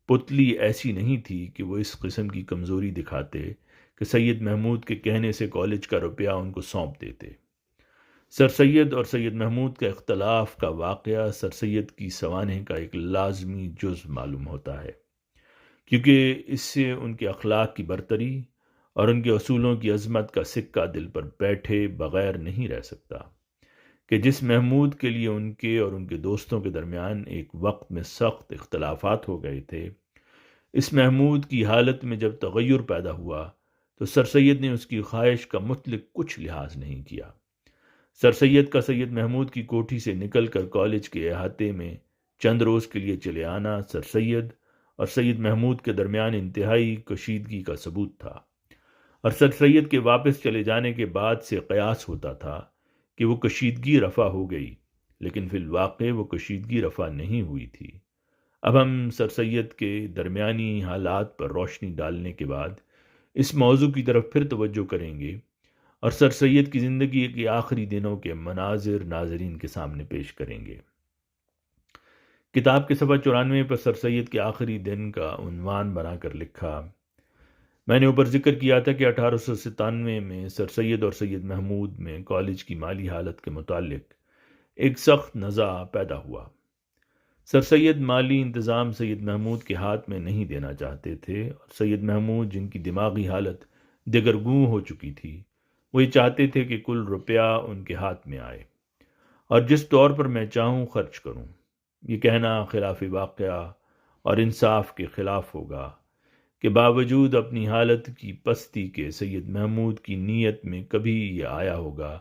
پتلی ایسی نہیں تھی کہ وہ اس قسم کی کمزوری دکھاتے کہ سید محمود کے کہنے سے کالج کا روپیہ ان کو سونپ دیتے۔ سر سید اور سید محمود کا اختلاف کا واقعہ سر سید کی سوانح کا ایک لازمی جز معلوم ہوتا ہے، کیونکہ اس سے ان کے اخلاق کی برتری اور ان کے اصولوں کی عظمت کا سکہ دل پر بیٹھے بغیر نہیں رہ سکتا کہ جس محمود کے لیے ان کے اور ان کے دوستوں کے درمیان ایک وقت میں سخت اختلافات ہو گئے تھے، اس محمود کی حالت میں جب تغیر پیدا ہوا تو سر سید نے اس کی خواہش کا مطلق کچھ لحاظ نہیں کیا۔ سر سید کا سید محمود کی کوٹھی سے نکل کر کالج کے احاطے میں چند روز کے لیے چلے آنا سر سید اور سید محمود کے درمیان انتہائی کشیدگی کا ثبوت تھا، اور سر سید کے واپس چلے جانے کے بعد سے قیاس ہوتا تھا کہ وہ کشیدگی رفع ہو گئی، لیکن فی الواقع وہ کشیدگی رفع نہیں ہوئی تھی۔ اب ہم سر سید کے درمیانی حالات پر روشنی ڈالنے کے بعد اس موضوع کی طرف پھر توجہ کریں گے اور سر سید کی زندگی کے آخری دنوں کے مناظر ناظرین کے سامنے پیش کریں گے۔ کتاب کے صفحہ 94 پر سر سید کے آخری دن کا عنوان بنا کر لکھا، میں نے اوپر ذکر کیا تھا کہ 1897 میں سر سید اور سید محمود میں کالج کی مالی حالت کے متعلق ایک سخت نزاع پیدا ہوا۔ سر سید مالی انتظام سید محمود کے ہاتھ میں نہیں دینا چاہتے تھے، اور سید محمود جن کی دماغی حالت دگرگوں ہو چکی تھی وہ یہ چاہتے تھے کہ کل روپیہ ان کے ہاتھ میں آئے اور جس طور پر میں چاہوں خرچ کروں۔ یہ کہنا خلاف واقعہ اور انصاف کے خلاف ہوگا کہ باوجود اپنی حالت کی پستی کے سید محمود کی نیت میں کبھی یہ آیا ہوگا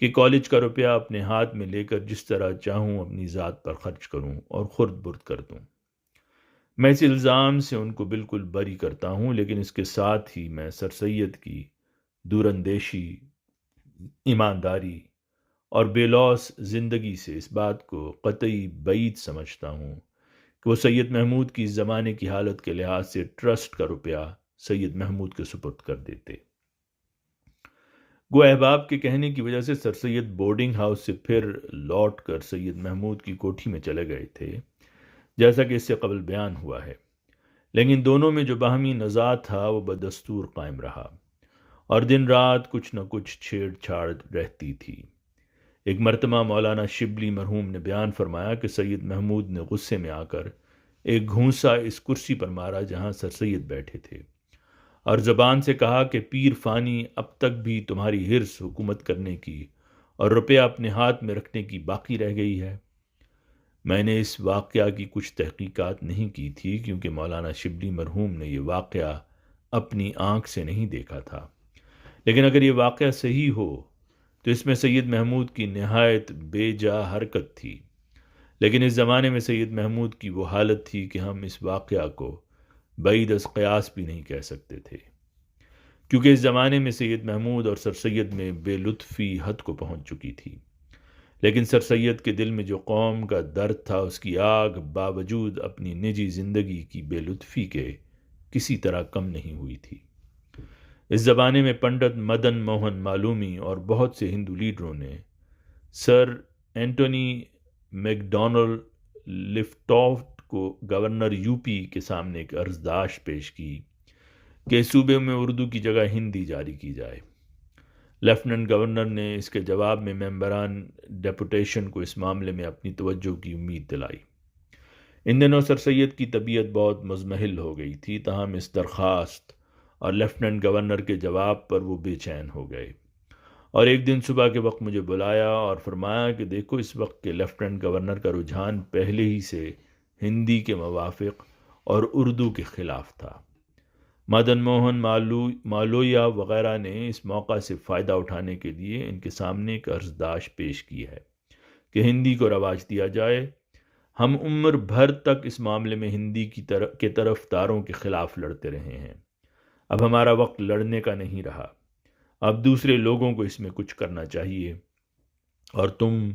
کہ کالج کا روپیہ اپنے ہاتھ میں لے کر جس طرح چاہوں اپنی ذات پر خرچ کروں اور خرد برد کر دوں۔ میں اس الزام سے ان کو بالکل بری کرتا ہوں، لیکن اس کے ساتھ ہی میں سر سید کی دوراندیشی، ایمانداری اور بے لوث زندگی سے اس بات کو قطعی بعید سمجھتا ہوں کہ وہ سید محمود کی اس زمانے کی حالت کے لحاظ سے ٹرسٹ کا روپیہ سید محمود کے سپرد کر دیتے۔ گو احباب کے کہنے کی وجہ سے سر سید بورڈنگ ہاؤس سے پھر لوٹ کر سید محمود کی کوٹھی میں چلے گئے تھے، جیسا کہ اس سے قبل بیان ہوا ہے، لیکن دونوں میں جو باہمی نزاع تھا وہ بدستور قائم رہا اور دن رات کچھ نہ کچھ چھیڑ چھاڑ رہتی تھی۔ ایک مرتبہ مولانا شبلی مرحوم نے بیان فرمایا کہ سید محمود نے غصے میں آ کر ایک گھونسا اس کرسی پر مارا جہاں سر سید بیٹھے تھے، اور زبان سے کہا کہ پیر فانی، اب تک بھی تمہاری حرص حکومت کرنے کی اور روپیہ اپنے ہاتھ میں رکھنے کی باقی رہ گئی ہے۔ میں نے اس واقعہ کی کچھ تحقیقات نہیں کی تھی کیونکہ مولانا شبلی مرحوم نے یہ واقعہ اپنی آنکھ سے نہیں دیکھا تھا، لیکن اگر یہ واقعہ صحیح ہو تو اس میں سید محمود کی نہایت بے جا حرکت تھی، لیکن اس زمانے میں سید محمود کی وہ حالت تھی کہ ہم اس واقعہ کو بعید از قیاس بھی نہیں کہہ سکتے تھے، کیونکہ اس زمانے میں سید محمود اور سر سید میں بے لطفی حد کو پہنچ چکی تھی، لیکن سر سید کے دل میں جو قوم کا درد تھا اس کی آگ باوجود اپنی نجی زندگی کی بے لطفی کے کسی طرح کم نہیں ہوئی تھی۔ اس زمانے میں پنڈت مدن موہن معلومی اور بہت سے ہندو لیڈروں نے سر اینٹونی میک ڈونلڈ لفٹافٹ کو گورنر یو پی کے سامنے ایک عرضداشت پیش کی کہ اس صوبے میں اردو کی جگہ ہندی جاری کی جائے۔ لیفٹننٹ گورنر نے اس کے جواب میں ممبران ڈیپوٹیشن کو اس معاملے میں اپنی توجہ کی امید دلائی۔ ان دنوں سر سید کی طبیعت بہت مزمحل ہو گئی تھی، تاہم اس درخواست اور لیفٹننٹ گورنر کے جواب پر وہ بے چین ہو گئے، اور ایک دن صبح کے وقت مجھے بلایا اور فرمایا کہ دیکھو، اس وقت کے لیفٹننٹ گورنر کا رجحان پہلے ہی سے ہندی کے موافق اور اردو کے خلاف تھا۔ مدن موہن مالویا وغیرہ نے اس موقع سے فائدہ اٹھانے کے لیے ان کے سامنے ایک عرضداشت پیش کی ہے کہ ہندی کو رواج دیا جائے۔ ہم عمر بھر تک اس معاملے میں ہندی کے طرف داروں کے خلاف لڑتے رہے ہیں، اب ہمارا وقت لڑنے کا نہیں رہا، اب دوسرے لوگوں کو اس میں کچھ کرنا چاہیے، اور تم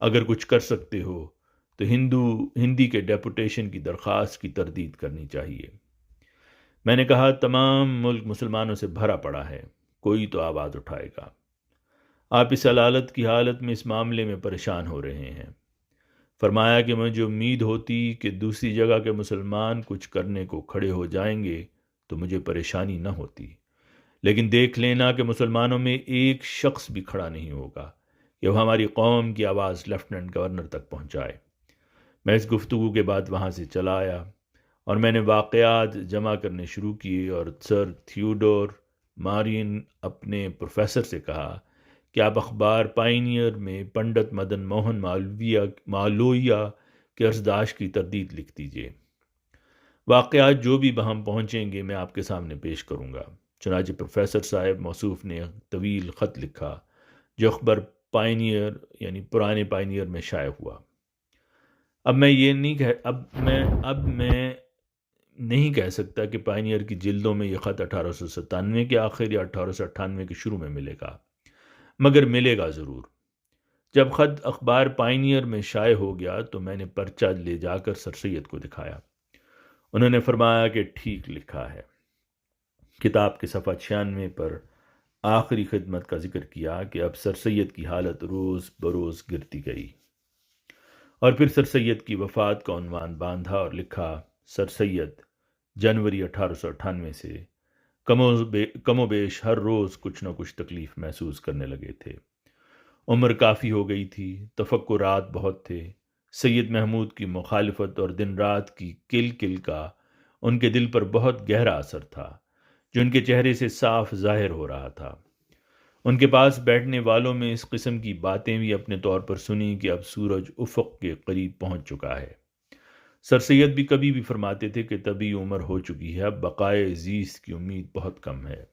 اگر کچھ کر سکتے ہو تو ہندی کے ڈیپوٹیشن کی درخواست کی تردید کرنی چاہیے۔ میں نے کہا تمام ملک مسلمانوں سے بھرا پڑا ہے، کوئی تو آواز اٹھائے گا۔ آپ اس علالت کی حالت میں اس معاملے میں پریشان ہو رہے ہیں۔ فرمایا کہ مجھے امید ہوتی کہ دوسری جگہ کے مسلمان کچھ کرنے کو کھڑے ہو جائیں گے تو مجھے پریشانی نہ ہوتی، لیکن دیکھ لینا کہ مسلمانوں میں ایک شخص بھی کھڑا نہیں ہوگا کہ وہ ہماری قوم کی آواز لیفٹننٹ گورنر تک پہنچائے۔ میں اس گفتگو کے بعد وہاں سے چلا آیا اور میں نے واقعات جمع کرنے شروع کیے، اور سر تھیوڈور مارین اپنے پروفیسر سے کہا کہ آپ اخبار پائنیئر میں پنڈت مدن موہن مالویا کے عرضداشت کی تردید لکھ دیجیے۔ واقعات جو بھی بہم پہنچیں گے میں آپ کے سامنے پیش کروں گا۔ چنانچہ پروفیسر صاحب موصوف نے طویل خط لکھا جو اخبار پائنیئر یعنی پرانے پائنیئر میں شائع ہوا۔ اب میں نہیں کہہ سکتا کہ پائنیئر کی جلدوں میں یہ خط 1897 کے آخر یا 1898 کے شروع میں ملے گا، مگر ملے گا ضرور۔ جب خط اخبار پائنیئر میں شائع ہو گیا تو میں نے پرچہ لے جا کر سر سید کو دکھایا۔ انہوں نے فرمایا کہ ٹھیک لکھا ہے۔ کتاب کے صفحہ 96 پر آخری خدمت کا ذکر کیا کہ اب سر سید کی حالت روز بروز گرتی گئی، اور پھر سر سید کی وفات کا عنوان باندھا اور لکھا سر سید جنوری 1898 سے کم و بیش ہر روز کچھ نہ کچھ تکلیف محسوس کرنے لگے تھے۔ عمر کافی ہو گئی تھی، تفکرات بہت تھے۔ سید محمود کی مخالفت اور دن رات کی کل کل کا ان کے دل پر بہت گہرا اثر تھا، جو ان کے چہرے سے صاف ظاہر ہو رہا تھا۔ ان کے پاس بیٹھنے والوں میں اس قسم کی باتیں بھی اپنے طور پر سنی کہ اب سورج افق کے قریب پہنچ چکا ہے۔ سر سید بھی کبھی بھی فرماتے تھے کہ طبی عمر ہو چکی ہے، اب بقائے زیست کی امید بہت کم ہے۔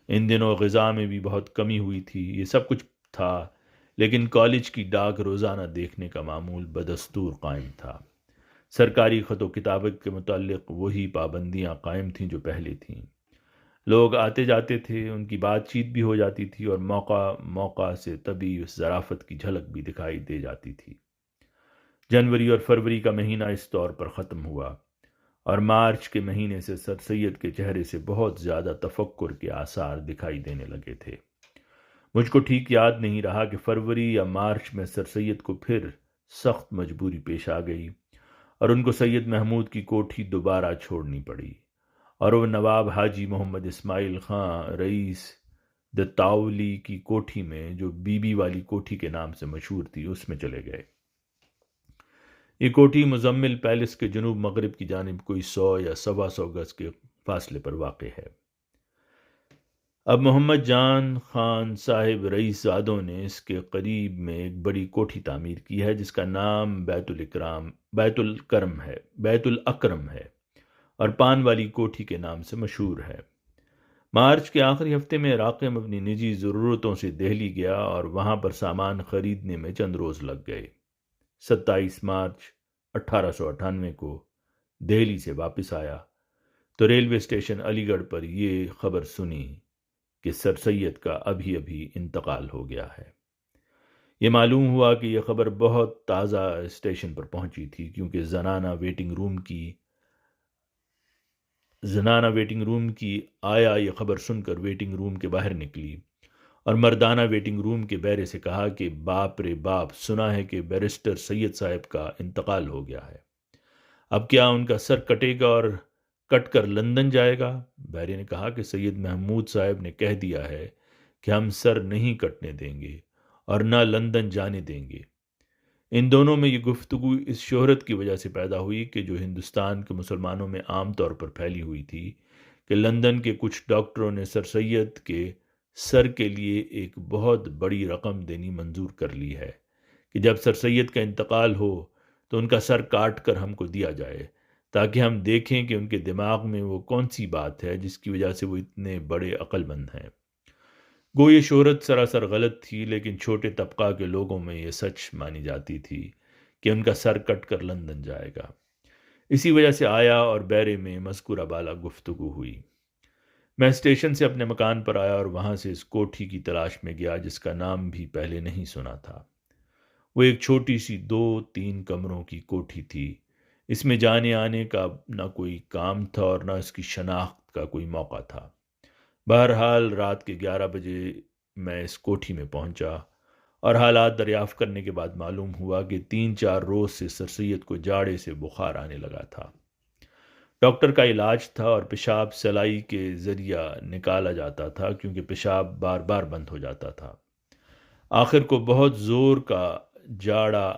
ان دنوں غذا میں بھی بہت کمی ہوئی تھی۔ یہ سب کچھ تھا، لیکن کالج کی ڈاک روزانہ دیکھنے کا معمول بدستور قائم تھا۔ سرکاری خط و کتابت کے متعلق وہی پابندیاں قائم تھیں جو پہلے تھیں۔ لوگ آتے جاتے تھے، ان کی بات چیت بھی ہو جاتی تھی اور موقع موقع سے طبی اس ظرافت کی جھلک بھی دکھائی دے جاتی تھی۔ جنوری اور فروری کا مہینہ اس طور پر ختم ہوا اور مارچ کے مہینے سے سر سید کے چہرے سے بہت زیادہ تفکر کے آثار دکھائی دینے لگے تھے۔ مجھ کو ٹھیک یاد نہیں رہا کہ فروری یا مارچ میں سر سید کو پھر سخت مجبوری پیش آ گئی اور ان کو سید محمود کی کوٹھی دوبارہ چھوڑنی پڑی اور وہ نواب حاجی محمد اسماعیل خان رئیس دتاولی کی کوٹھی میں، جو بی بی والی کوٹھی کے نام سے مشہور تھی، اس میں چلے گئے۔ یہ کوٹھی مزمل پیلس کے جنوب مغرب کی جانب کوئی 100 یا 125 گز کے فاصلے پر واقع ہے۔ اب محمد جان خان صاحب رئیس زادوں نے اس کے قریب میں ایک بڑی کوٹھی تعمیر کی ہے جس کا نام بیت الاکرم ہے اور پان والی کوٹھی کے نام سے مشہور ہے۔ مارچ کے آخری ہفتے میں راقم اپنی نجی ضرورتوں سے دہلی گیا اور وہاں پر سامان خریدنے میں چند روز لگ گئے۔ 27 مارچ 1898 کو دہلی سے واپس آیا تو ریلوے اسٹیشن علی گڑھ پر یہ خبر سنی کہ سر سید کا ابھی انتقال ہو گیا ہے۔ یہ معلوم ہوا کہ یہ خبر بہت تازہ اسٹیشن پر پہنچی تھی، کیونکہ زنانہ ویٹنگ روم کی آیا یہ خبر سن کر ویٹنگ روم کے باہر نکلی اور مردانہ ویٹنگ روم کے بیرے سے کہا کہ باپ رے باپ، سنا ہے کہ بیرسٹر سید صاحب کا انتقال ہو گیا ہے، اب کیا ان کا سر کٹے گا اور کٹ کر لندن جائے گا؟ بیرے نے کہا کہ سید محمود صاحب نے کہہ دیا ہے کہ ہم سر نہیں کٹنے دیں گے اور نہ لندن جانے دیں گے۔ ان دونوں میں یہ گفتگو اس شہرت کی وجہ سے پیدا ہوئی کہ جو ہندوستان کے مسلمانوں میں عام طور پر پھیلی ہوئی تھی کہ لندن کے کچھ ڈاکٹروں نے سر سید کے سر کے لیے ایک بہت بڑی رقم دینی منظور کر لی ہے کہ جب سر سید کا انتقال ہو تو ان کا سر کاٹ کر ہم کو دیا جائے، تاکہ ہم دیکھیں کہ ان کے دماغ میں وہ کون سی بات ہے جس کی وجہ سے وہ اتنے بڑے عقل مند ہیں۔ گو یہ شہرت سراسر غلط تھی، لیکن چھوٹے طبقہ کے لوگوں میں یہ سچ مانی جاتی تھی کہ ان کا سر کٹ کر لندن جائے گا۔ اسی وجہ سے آیا اور بیرے میں مذکورہ بالا گفتگو ہوئی۔ میں اسٹیشن سے اپنے مکان پر آیا اور وہاں سے اس کوٹھی کی تلاش میں گیا جس کا نام بھی پہلے نہیں سنا تھا۔ وہ ایک چھوٹی سی 2-3 کمروں کی کوٹھی تھی۔ اس میں جانے آنے کا نہ کوئی کام تھا اور نہ اس کی شناخت کا کوئی موقع تھا۔ بہرحال رات کے 11 بجے میں اس کوٹھی میں پہنچا اور حالات دریافت کرنے کے بعد معلوم ہوا کہ 3-4 روز سے سر سید کو جاڑے سے بخار آنے لگا تھا۔ ڈاکٹر کا علاج تھا اور پیشاب سلائی کے ذریعہ نکالا جاتا تھا، کیونکہ پیشاب بار بار بند ہو جاتا تھا۔ آخر کو بہت زور کا جاڑا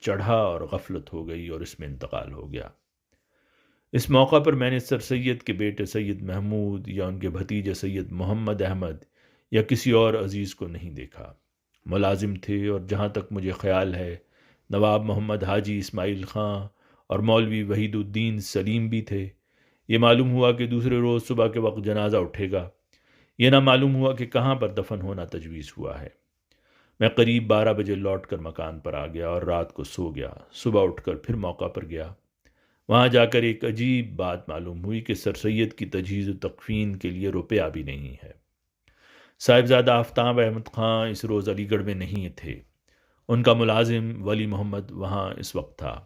چڑھا اور غفلت ہو گئی اور اس میں انتقال ہو گیا۔ اس موقع پر میں نے سر سید کے بیٹے سید محمود یا ان کے بھتیجے سید محمد احمد یا کسی اور عزیز کو نہیں دیکھا۔ ملازم تھے اور جہاں تک مجھے خیال ہے نواب محمد حاجی اسماعیل خان اور مولوی وحید الدین سلیم بھی تھے۔ یہ معلوم ہوا کہ دوسرے روز صبح کے وقت جنازہ اٹھے گا۔ یہ نہ معلوم ہوا کہ کہاں پر دفن ہونا تجویز ہوا ہے۔ میں قریب 12 بجے لوٹ کر مکان پر آ گیا اور رات کو سو گیا۔ صبح اٹھ کر پھر موقع پر گیا۔ وہاں جا کر ایک عجیب بات معلوم ہوئی کہ سر سید کی تجہیز و تکفین کے لیے روپیہ بھی نہیں ہے۔ صاحبزادہ آفتاب احمد خان اس روز علی گڑھ میں نہیں تھے۔ ان کا ملازم ولی محمد وہاں اس وقت تھا۔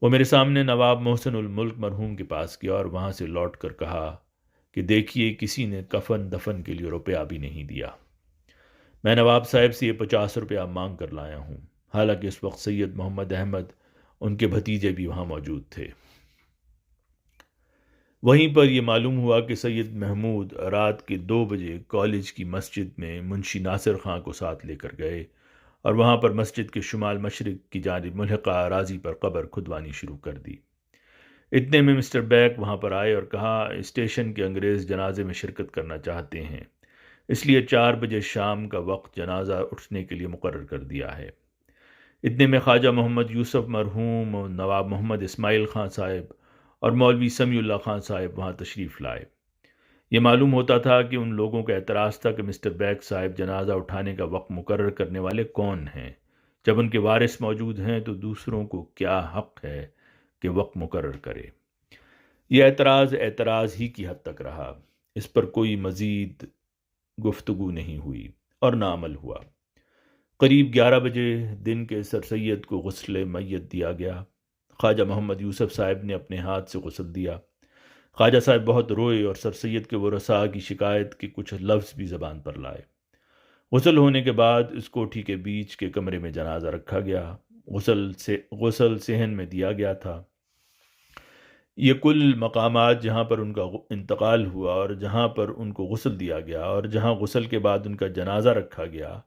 وہ میرے سامنے نواب محسن الملک مرحوم کے پاس گیا اور وہاں سے لوٹ کر کہا کہ دیکھیے کسی نے کفن دفن کے لیے روپیہ بھی نہیں دیا۔ میں نواب صاحب سے یہ 50 روپیہ مانگ کر لایا ہوں۔ حالانکہ اس وقت سید محمد احمد ان کے بھتیجے بھی وہاں موجود تھے۔ وہیں پر یہ معلوم ہوا کہ سید محمود رات کے 2 بجے کالج کی مسجد میں منشی ناصر خان کو ساتھ لے کر گئے اور وہاں پر مسجد کے شمال مشرق کی جانب ملحقہ اراضی پر قبر کھدوانی شروع کر دی۔ اتنے میں مسٹر بیک وہاں پر آئے اور کہا اسٹیشن کے انگریز جنازے میں شرکت کرنا چاہتے ہیں، اس لیے 4 بجے شام کا وقت جنازہ اٹھنے کے لیے مقرر کر دیا ہے۔ اتنے میں خواجہ محمد یوسف مرحوم اور نواب محمد اسماعیل خان صاحب اور مولوی سمیع اللہ خان صاحب وہاں تشریف لائے۔ یہ معلوم ہوتا تھا کہ ان لوگوں کا اعتراض تھا کہ مسٹر بیک صاحب جنازہ اٹھانے کا وقت مقرر کرنے والے کون ہیں؟ جب ان کے وارث موجود ہیں تو دوسروں کو کیا حق ہے کہ وقت مقرر کرے۔ یہ اعتراض ہی کی حد تک رہا، اس پر کوئی مزید گفتگو نہیں ہوئی اور نہ عمل ہوا۔ قریب 11 بجے دن کے سر سید کو غسل میت دیا گیا۔ خواجہ محمد یوسف صاحب نے اپنے ہاتھ سے غسل دیا۔ خواجہ صاحب بہت روئے اور سر سید کے ورثاء کی شکایت کے کچھ لفظ بھی زبان پر لائے۔ غسل ہونے کے بعد اس کوٹھی کے بیچ کے کمرے میں جنازہ رکھا گیا۔ غسل صحن میں دیا گیا تھا۔ یہ کل مقامات جہاں پر ان کا انتقال ہوا اور جہاں پر ان کو غسل دیا گیا اور جہاں غسل کے بعد ان کا جنازہ رکھا گیا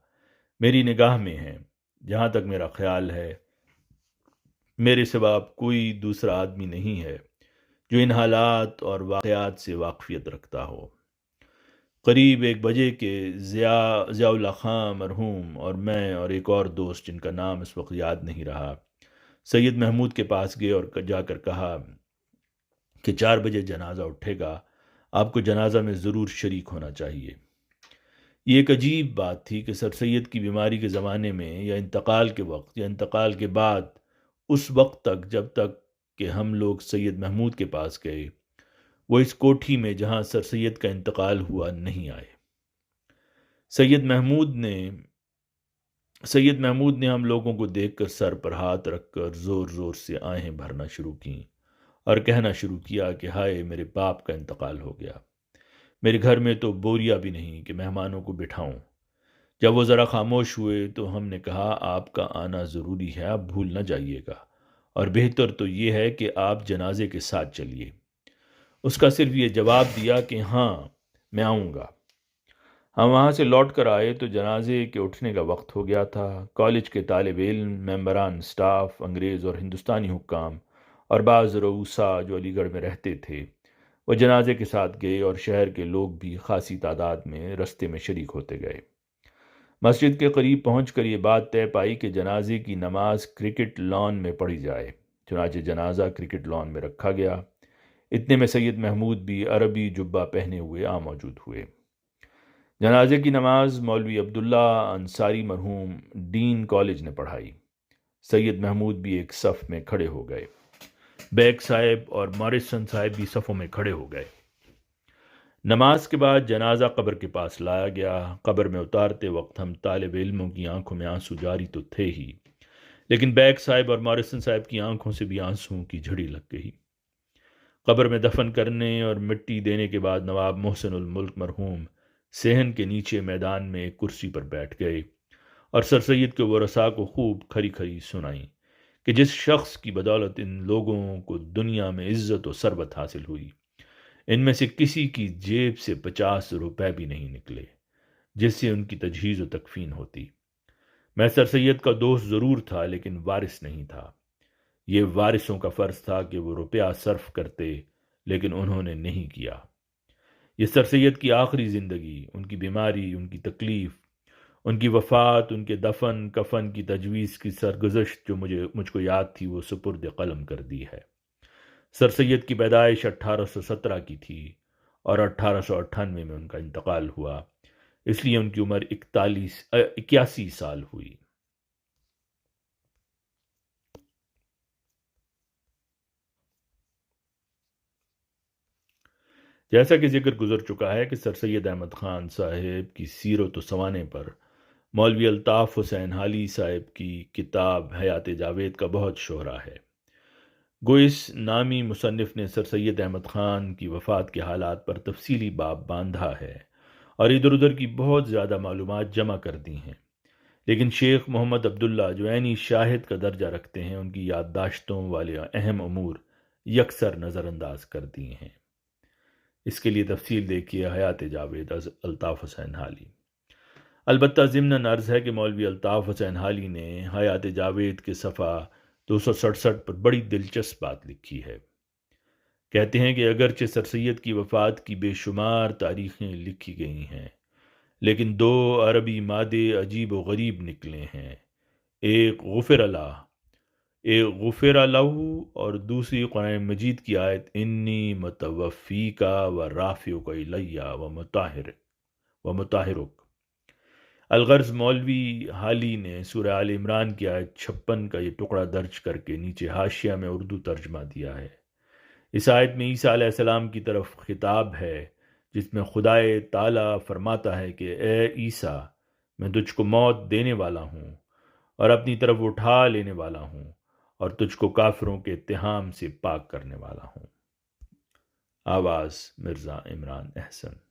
میری نگاہ میں ہیں۔ جہاں تک میرا خیال ہے میرے سوا کوئی دوسرا آدمی نہیں ہے جو ان حالات اور واقعات سے واقفیت رکھتا ہو۔ قریب 1 بجے کے ضیاء اللہ خان مرحوم اور میں اور ایک اور دوست جن کا نام اس وقت یاد نہیں رہا سید محمود کے پاس گئے اور جا کر کہا کہ 4 بجے جنازہ اٹھے گا، آپ کو جنازہ میں ضرور شریک ہونا چاہیے۔ یہ ایک عجیب بات تھی کہ سر سید کی بیماری کے زمانے میں یا انتقال کے وقت یا انتقال کے بعد اس وقت تک جب تک کہ ہم لوگ سید محمود کے پاس گئے وہ اس کوٹھی میں جہاں سر سید کا انتقال ہوا نہیں آئے۔ سید محمود نے ہم لوگوں کو دیکھ کر سر پر ہاتھ رکھ کر زور زور سے آہیں بھرنا شروع کیں اور کہنا شروع کیا کہ ہائے میرے باپ کا انتقال ہو گیا، میرے گھر میں تو بوریا بھی نہیں کہ مہمانوں کو بٹھاؤں۔ جب وہ ذرا خاموش ہوئے تو ہم نے کہا آپ کا آنا ضروری ہے، آپ بھول نہ جائیے گا، اور بہتر تو یہ ہے کہ آپ جنازے کے ساتھ چلیے۔ اس کا صرف یہ جواب دیا کہ ہاں میں آؤں گا۔ ہم وہاں سے لوٹ کر آئے تو جنازے کے اٹھنے کا وقت ہو گیا تھا۔ کالج کے طالب علم، ممبران سٹاف، انگریز اور ہندوستانی حکام اور بعض رؤساء جو علی گڑھ میں رہتے تھے وہ جنازے کے ساتھ گئے اور شہر کے لوگ بھی خاصی تعداد میں رستے میں شریک ہوتے گئے۔ مسجد کے قریب پہنچ کر یہ بات طے پائی کہ جنازے کی نماز کرکٹ لان میں پڑھی جائے۔ چنانچہ جنازہ کرکٹ لان میں رکھا گیا۔ اتنے میں سید محمود بھی عربی جبہ پہنے ہوئے موجود ہوئے۔ جنازے کی نماز مولوی عبداللہ انصاری مرحوم ڈین کالج نے پڑھائی۔ سید محمود بھی ایک صف میں کھڑے ہو گئے۔ بیگ صاحب اور موریسن صاحب بھی صفوں میں کھڑے ہو گئے۔ نماز کے بعد جنازہ قبر کے پاس لایا گیا۔ قبر میں اتارتے وقت ہم طالب علموں کی آنکھوں میں آنسو جاری تو تھے ہی، لیکن بیگ صاحب اور موریسن صاحب کی آنکھوں سے بھی آنسوؤں کی جھڑی لگ گئی۔ قبر میں دفن کرنے اور مٹی دینے کے بعد نواب محسن الملک مرحوم صحن کے نیچے میدان میں ایک کرسی پر بیٹھ گئے اور سر سید کے ورثاء کو خوب کھری کھری سنائیں کہ جس شخص کی بدولت ان لوگوں کو دنیا میں عزت و ثروت حاصل ہوئی، ان میں سے کسی کی جیب سے 50 روپے بھی نہیں نکلے جس سے ان کی تجہیز و تکفین ہوتی۔ میں سر سید کا دوست ضرور تھا لیکن وارث نہیں تھا۔ یہ وارثوں کا فرض تھا کہ وہ روپیہ صرف کرتے، لیکن انہوں نے نہیں کیا۔ یہ سر سید کی آخری زندگی، ان کی بیماری، ان کی تکلیف، ان کی وفات، ان کے دفن کفن کی تجویز کی سرگزشت جو مجھ کو یاد تھی وہ سپرد قلم کر دی ہے۔ سر سید کی پیدائش 1817 کی تھی اور 1898 میں ان کا انتقال ہوا، اس لیے ان کی عمر 81 سال ہوئی۔ جیسا کہ ذکر گزر چکا ہے کہ سر سید احمد خان صاحب کی سیرت و سوانے پر مولوی الطاف حسین حالی صاحب کی کتاب حیات جاوید کا بہت شہرا ہے۔ گو اس نامی مصنف نے سر سید احمد خان کی وفات کے حالات پر تفصیلی باب باندھا ہے اور ادھر ادھر کی بہت زیادہ معلومات جمع کر دی ہیں، لیکن شیخ محمد عبداللہ جو عینی شاہد کا درجہ رکھتے ہیں ان کی یادداشتوں والے اہم امور یکسر نظر انداز کر دیے ہیں۔ اس کے لیے تفصیل دیکھیے حیات جاوید از الطاف حسین حالی۔ البتہ ضمناً عرض ہے کہ مولوی الطاف حسین حالی نے حیات جاوید کے صفحہ 267 پر بڑی دلچسپ بات لکھی ہے۔ کہتے ہیں کہ اگرچہ سر سید کی وفات کی بے شمار تاریخیں لکھی گئی ہیں، لیکن 2 عربی مادے عجیب و غریب نکلے ہیں، ایک غفر لہ اور دوسری قرآن مجید کی آیت انی متوفیکا و رافعک الیہ و مطہرک۔ الغرض مولوی حالی نے سورہ آل عمران کی آیت 56 کا یہ ٹکڑا درج کر کے نیچے حاشیہ میں اردو ترجمہ دیا ہے۔ اس آیت میں عیسیٰ علیہ السلام کی طرف خطاب ہے، جس میں خدائے تعالیٰ فرماتا ہے کہ اے عیسیٰ، میں تجھ کو موت دینے والا ہوں اور اپنی طرف اٹھا لینے والا ہوں، اور تجھ کو کافروں کے اتہام سے پاک کرنے والا ہوں۔ آواز مرزا عمران احسن۔